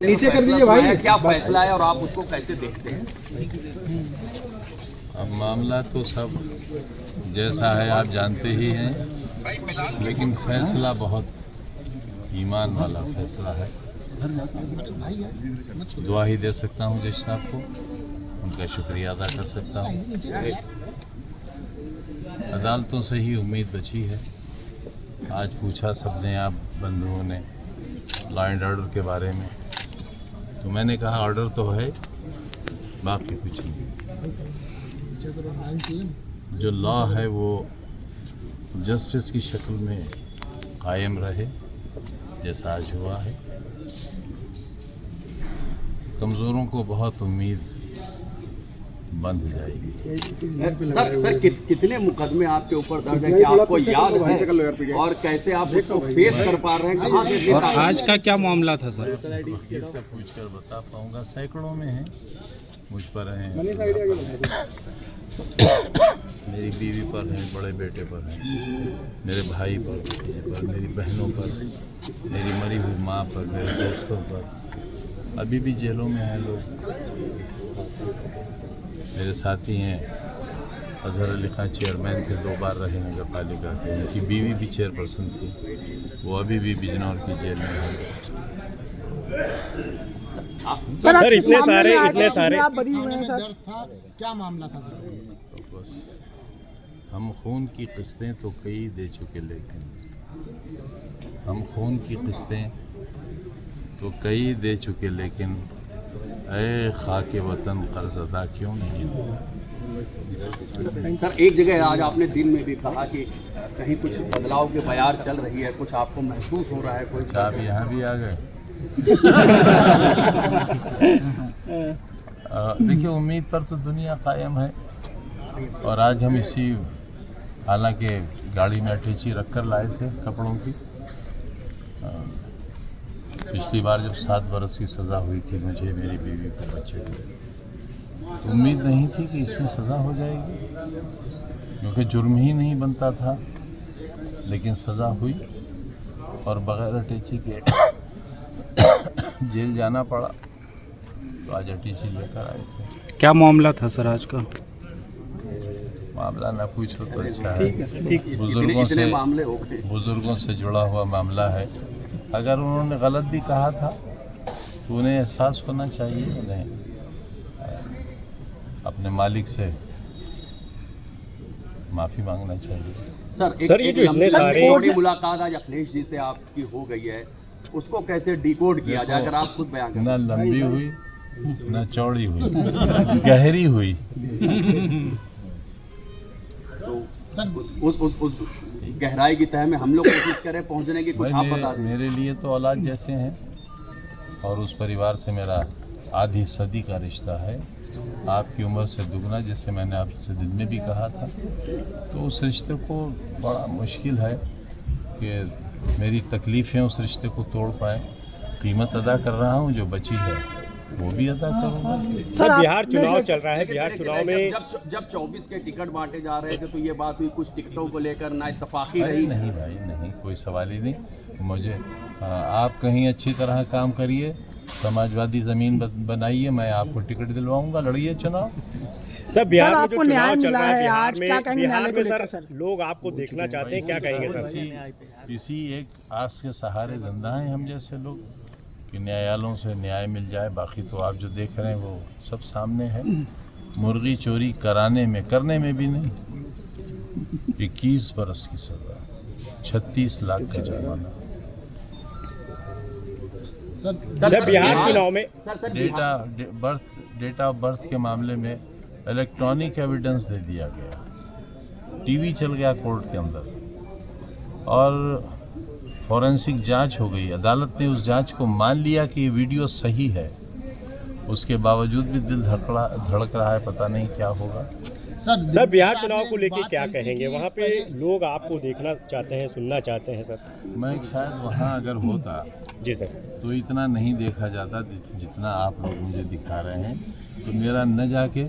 नीचे कर दीजिए भाई। क्या फैसला है और आप उसको कैसे देखते हैं? अब मामला तो सब जैसा है आप जानते ही हैं, लेकिन फैसला बहुत ईमान वाला फैसला है। दुआ ही दे सकता हूं जज साहब को, उनका शुक्रिया अदा कर सकता हूं। अदालतों से ही उम्मीद बची है। आज पूछा सबने, आप बंधुओं ने, लॉ एंड ऑर्डर के बारे में, तो मैंने कहा ऑर्डर तो है, बाकी कुछ नहीं। जो लॉ है वो जस्टिस की शक्ल में कायम रहे, जैसा आज हुआ है। कमज़ोरों को बहुत उम्मीद बंद हो जाएगी। सर कितने मुकदमे आपके ऊपर दर्ज है कि आपको याद है और कैसे आप उसको फेस कर पा रहे हैं? कहाँ से? और आज का क्या मामला था सर? वकील से पूछकर बता पाऊंगा। सैकड़ों में हैं, मुझ पर हैं, मेरी बीवी पर हैं, बड़े बेटे पर हैं, मेरे भाई पर, मेरी बहनों पर, मेरी मरी हुई माँ पर, मेरे दोस्तों पर। अभी भी जेलों में हैं लोग। मेरे साथी हैं, अजहर अली खान चेयरमैन थे, 2 बार रहे नगर पालिका के। उनकी बीवी भी चेयरपर्सन थी, वो अभी भी बिजनौर की जेल में है। सर इतने सारे आप बरी हुए हैं सर, क्या मामला था सर? तो बस हम खून की किस्तें तो कई दे चुके, लेकिन हम खून की किस्तें तो कई दे चुके, लेकिन ऐ खाके वतन कर्ज अदा क्यों नहीं हुआ? सर एक जगह आज आपने दिन में भी कहा कि कहीं कुछ बदलाव की बयार चल रही है, कुछ आपको महसूस हो रहा है कोई? आप यहाँ भी आ गए। देखिए, उम्मीद पर तो दुनिया कायम है, और आज हम इसी, हालांकि गाड़ी में अटैची रखकर लाए थे कपड़ों की। पिछली बार जब 7 बरस की सज़ा हुई थी मुझे, मेरी बीवी को, बच्चे को, तो उम्मीद नहीं थी कि इसमें सज़ा हो जाएगी, क्योंकि जुर्म ही नहीं बनता था। लेकिन सज़ा हुई और बगैर अटैची के जेल जाना पड़ा, तो आज अटैची लेकर आए थे। क्या मामला था सर आज का? मामला ना पूछो तो अच्छा है। बुजुर्गों से जुड़ा हुआ मामला है। अगर उन्होंने गलत भी कहा था तो उन्हें एहसास होना चाहिए, उन्हें अपने मालिक से माफ़ी मांगना चाहिए। सर ये जो इतने सारे छोटी मुलाकात आज अखिलेश जी से आपकी हो गई है, उसको कैसे डिकोड किया जाए, अगर आप खुद बयान करें? ना लंबी हुई, ना चौड़ी हुई, गहरी हुई। तो उस गहराई की तह में हम लोग कोशिश करें पहुंचने की, कुछ आप बता दें। मेरे लिए तो औलाद जैसे हैं, और उस परिवार से मेरा आधी सदी का रिश्ता है। आपकी उम्र से दुगना, जैसे मैंने आपसे दिन में भी कहा था। तो उस रिश्ते को बड़ा मुश्किल है कि मेरी तकलीफ़ें उस रिश्ते को तोड़ पाएँ। कीमत अदा कर रहा हूँ, जो बची है वो भी अदा करूँगा। सर बिहार चुनाव चल रहा है, बिहार चुनाव में जब 24 के टिकट बांटे जा रहे थे तो ये बात हुई, कुछ टिकटों को लेकर ना इत्तेफाकी रही? नहीं भाई, नहीं, कोई सवाल ही नहीं। मुझे आप कहीं अच्छी तरह काम करिए, समाजवादी ज़मीन बनाइए, मैं आपको टिकट दिलवाऊंगा, लड़िए चुनाव। सर बिहार में जो चुनाव चल रहा है, आज क्या कहेंगे न्यायालय को लेकर सर? लोग आपको देखना चाहते हैं, क्या कहेंगे सर? इसी एक आस के सहारे जिंदा हैं हम जैसे लोग, कि न्यायालयों से न्याय मिल जाए। बाकी तो आप जो देख रहे हैं वो सब सामने है। मुर्गी चोरी करने में भी नहीं, 21 बरस की सज़ा, 36 लाख का जुर्माना। सर बिहार चुनाव में डेट ऑफ बर्थ के मामले में इलेक्ट्रॉनिक एविडेंस दे दिया गया, टीवी चल गया कोर्ट के अंदर, और फॉरेंसिक जांच हो गई। अदालत ने उस जांच को मान लिया कि ये वीडियो सही है। उसके बावजूद भी दिल धड़क रहा है, पता नहीं क्या होगा। सर बिहार चुनाव को लेके क्या कहेंगे? वहाँ पे लोग आपको देखना चाहते हैं, सुनना चाहते हैं सर। मैं शायद वहाँ अगर होता जी सर, तो इतना नहीं देखा जाता जितना आप लोग मुझे दिखा रहे हैं। तो मेरा न जाके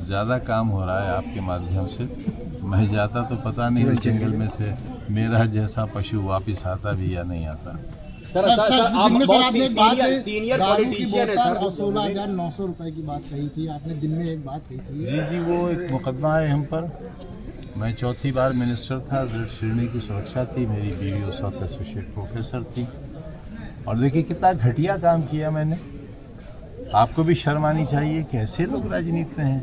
ज़्यादा काम हो रहा है आपके माध्यम से। मैं जाता तो पता नहीं जंगल में से मेरा जैसा पशु वापस आता भी या नहीं आता। सर सर, आप दिन में सर बहुत आपने एक बात सीनियर दारू की पॉलिटिशियन है बोतल सर। और 16,900 रुपए की बात कही थी आपने, दिन में एक बात कही थी। जी जी, वो एक मुकदमा है हम पर। मैं चौथी बार मिनिस्टर था, रेड श्रेणी की सुरक्षा थी, मेरी बीवी उस वक्त एसोसिएट प्रोफेसर थी। और देखिए कितना घटिया काम किया मैंने। आपको भी शर्म आनी चाहिए। कैसे लोग राजनीति में हैं,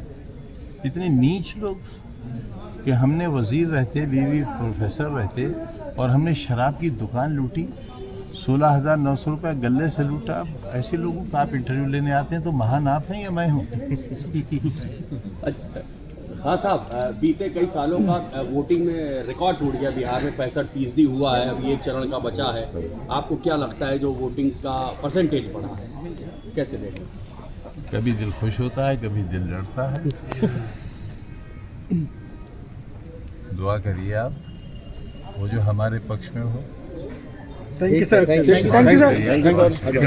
इतने नीच लोग कि हमने वजीर रहते, बीवी प्रोफेसर रहते, और हमने शराब की दुकान लूटी, 16,900 रुपये गले से लूटा। ऐसे लोगों का आप इंटरव्यू लेने आते हैं तो महान आप हैं या मैं हूँ? हाँ साहब, बीते कई सालों का वोटिंग में रिकॉर्ड टूट गया। बिहार में 65% हुआ है, अब ये चरण का बचा है। आपको क्या लगता है जो वोटिंग का परसेंटेज बढ़ा है, कैसे देखें? कभी दिल खुश होता है, कभी दिल लड़ता है। दुआ करिए आप, वो जो हमारे पक्ष में हो। Thank you sir.